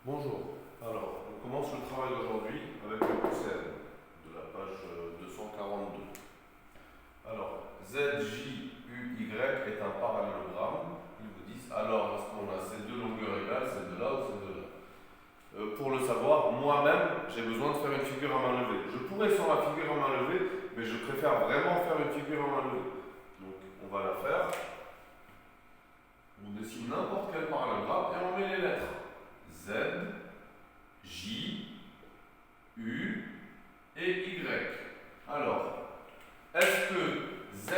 Bonjour. Alors, on commence le travail d'aujourd'hui avec le concept de la page 242. Alors, ZJUY est un parallélogramme. Ils vous disent alors, est-ce qu'on a ces deux longueurs égales, celle de là ou celle de là? Pour le savoir, moi-même, j'ai besoin de faire une figure à main levée. Je pourrais sans la figure à main levée, mais je préfère vraiment faire une figure à main levée. Donc, on va la faire. On dessine n'importe quel parallélogramme et on met les lettres. Z, J, U et Y. Alors, est-ce que ZY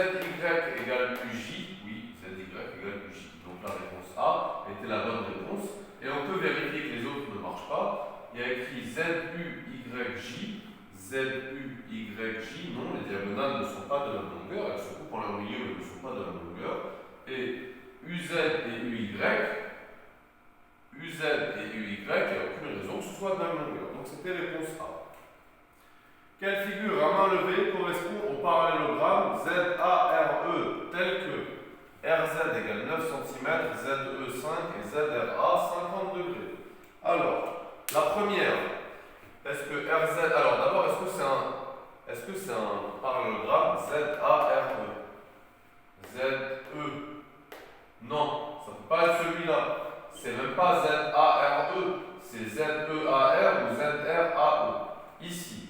égale UJ? Oui, ZY égale UJ. Donc la réponse A était la bonne réponse. Et on peut vérifier que les autres ne marchent pas. Il y a écrit ZUYJ, ZUYJ. Non, les diagonales ne sont pas de la même longueur. Elles se coupent en leur milieu, mais ne sont pas de la même longueur. Et UZ et UY, UZ et UY, il n'y a aucune raison que ce soit de la même longueur. Donc c'était réponse A. Quelle figure à main levée correspond au parallélogramme ZARE tel que RZ égale 9 cm, ZE 5 et ZRA 50 degrés? Alors, la première, est-ce que RZ, alors d'abord, est-ce que c'est un parallélogramme ZARE? ZE? Non, ça ne peut pas être celui-là. C'est même pas ZARE, c'est ZEAR ou ZRAE. Ici,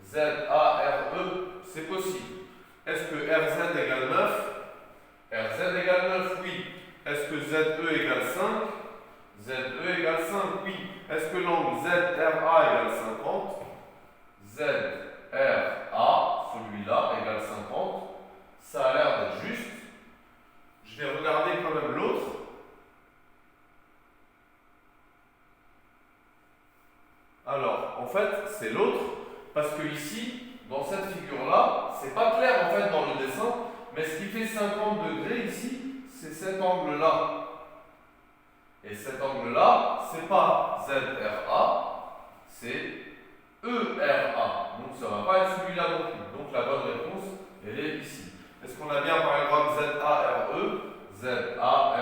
ZARE, c'est possible. Est-ce que RZ égale 9? RZ égale 9, oui. Est-ce que ZE égale 5? ZE égale 5, oui. Est-ce que l'angle ZRA égale 50? ZRA, celui-là, égale 50. Ça a l'air d'être juste. Je vais regarder quand même l'autre. Alors, en fait, c'est l'autre, parce que ici, dans cette figure-là, c'est pas clair en fait dans le dessin, mais ce qui fait 50 degrés ici, c'est cet angle-là. Et cet angle-là, c'est pas ZRA, c'est ERA. Donc ça ne va pas être celui-là non plus. Donc la bonne réponse, elle est ici. Est-ce qu'on a bien par exemple ZARE? ZARE.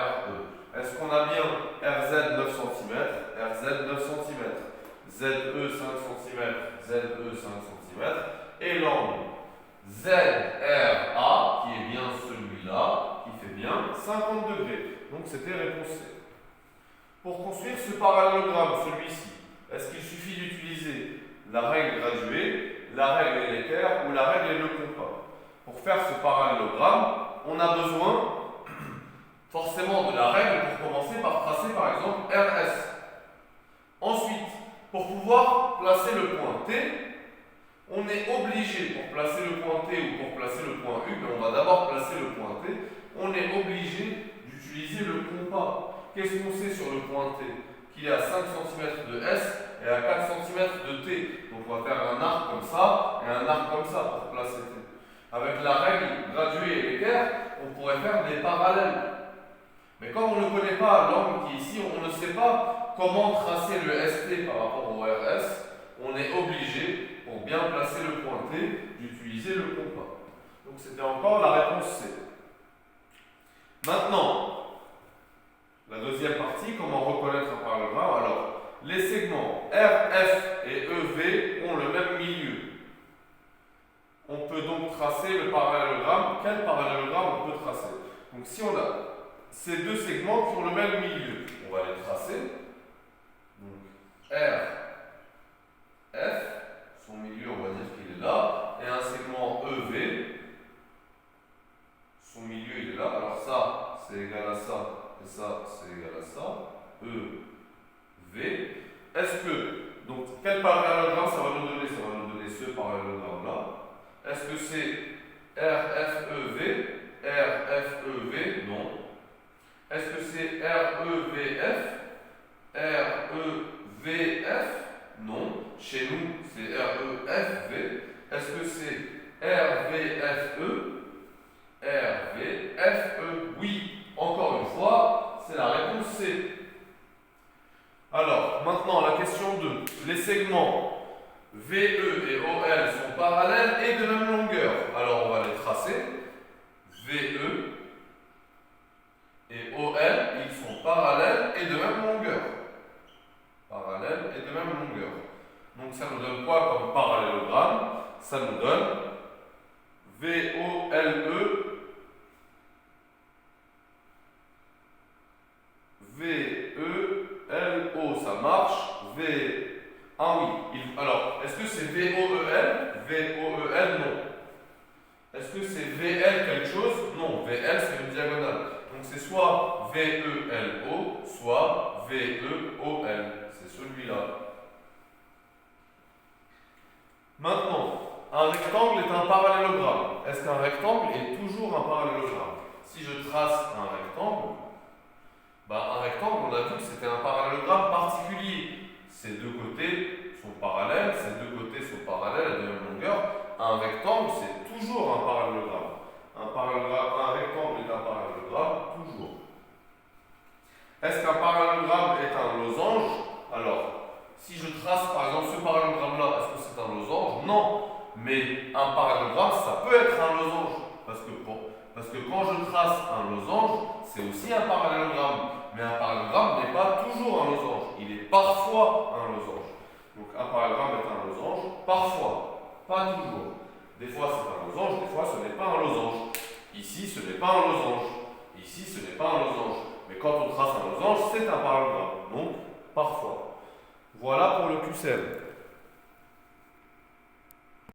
Est-ce qu'on a bien RZ 9 cm? RZ 9 cm. ZE 5 cm, ZE 5 cm, et l'angle ZRA, qui est bien celui-là, qui fait bien 50 degrés. Donc c'était réponse C. Pour construire ce parallélogramme, celui-ci, est-ce qu'il suffit d'utiliser la règle graduée, la règle élétaire ou la règle et le compas? Pour faire ce parallélogramme, on a besoin forcément de la règle pour commencer par tracer par exemple RS. Ensuite, pour pouvoir placer le point T, on est obligé, pour placer le point T ou pour placer le point U, mais on va d'abord placer le point T, on est obligé d'utiliser le compas. Qu'est-ce qu'on sait sur le point T? Qu'il est à 5 cm de S et à 4 cm de T. Donc on va faire un arc comme ça et un arc comme ça pour placer T. Avec la règle graduée et équerre, on pourrait faire des parallèles. Mais comme on ne connaît pas l'angle qui est ici, on ne sait pas comment tracer le ST par rapport au RS, on est obligé, pour bien placer le point T, d'utiliser le compas. Donc c'était encore la réponse C. Maintenant, la deuxième partie, comment reconnaître un parallélogramme? Alors, les segments RF et EV ont le même milieu. On peut donc tracer le parallélogramme. Quel parallélogramme on peut tracer? Donc si on a ces deux segments qui ont le même milieu, on va les tracer. Donc R, F, son milieu, on va dire qu'il est là, et un segment EV, son milieu il est là. Alors ça, c'est égal à ça, et ça, c'est égal à ça. E, V. Est-ce que, donc, quel parallélogramme ça va nous donner? Ça va nous donner ce parallélogramme-là. Est-ce que c'est RFEV? RFEV? Non. Est-ce que c'est REVF? REVF? Non. Chez nous, c'est REFV. Est-ce que c'est RVFE? RVFE? Oui. Encore une fois, c'est la réponse C. Alors, maintenant, la question 2. Les segments VE et OL sont parallèles et de même longueur. Alors, on va les tracer. VE et OL, ils sont parallèles et de même longueur. Parallèles est de même longueur. Donc ça nous donne quoi comme parallélogramme? Ça nous donne VOLE, VELO, ça marche. Ah oui, alors, est-ce que c'est VOEL? VOEL, non. Est-ce que c'est VL quelque chose? Non, VL c'est une diagonale. Donc c'est soit VELO, soit VEOL. C'est celui-là. Maintenant, un rectangle est un parallélogramme. Est-ce qu'un rectangle est toujours un parallélogramme? Si je trace un rectangle, un rectangle, on a vu que c'était un parallélogramme particulier. Ces deux côtés sont parallèles, ces deux côtés sont parallèles à de même longueur. Un rectangle, c'est toujours un parallélogramme. Un rectangle est un parallélogramme, toujours. Est-ce qu'un parallélogramme est un losange? Alors, si je trace par exemple ce parallélogramme-là, est-ce que c'est un losange? Non. Mais un parallélogramme, ça peut être un losange. Parce que quand je trace un losange, c'est aussi un parallélogramme. Mais un parallélogramme n'est pas toujours un losange. Il est parfois un losange. Donc un parallélogramme est un losange, parfois, pas toujours. Des fois c'est un losange, des fois ce n'est pas un losange. Ici ce n'est pas un losange. Ici ce n'est pas un losange. Mais quand on trace un losange, c'est un parallélogramme. Donc parfois. Voilà pour le QCM.